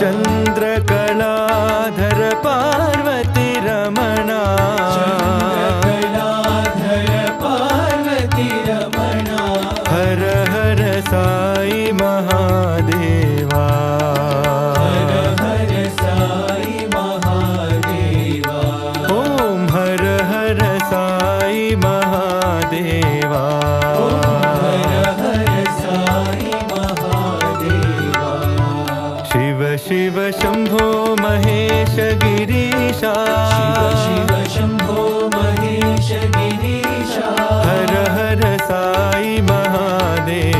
चन्द्रकलाधर Parvati Ramana Har Har Sai Mahadeva Om Har Har Sai Mahadeva Shiva Shiva Shambho Mahesh Girisha Shiva Shambho Mahesh Girisha Har Har Sai Mahadeva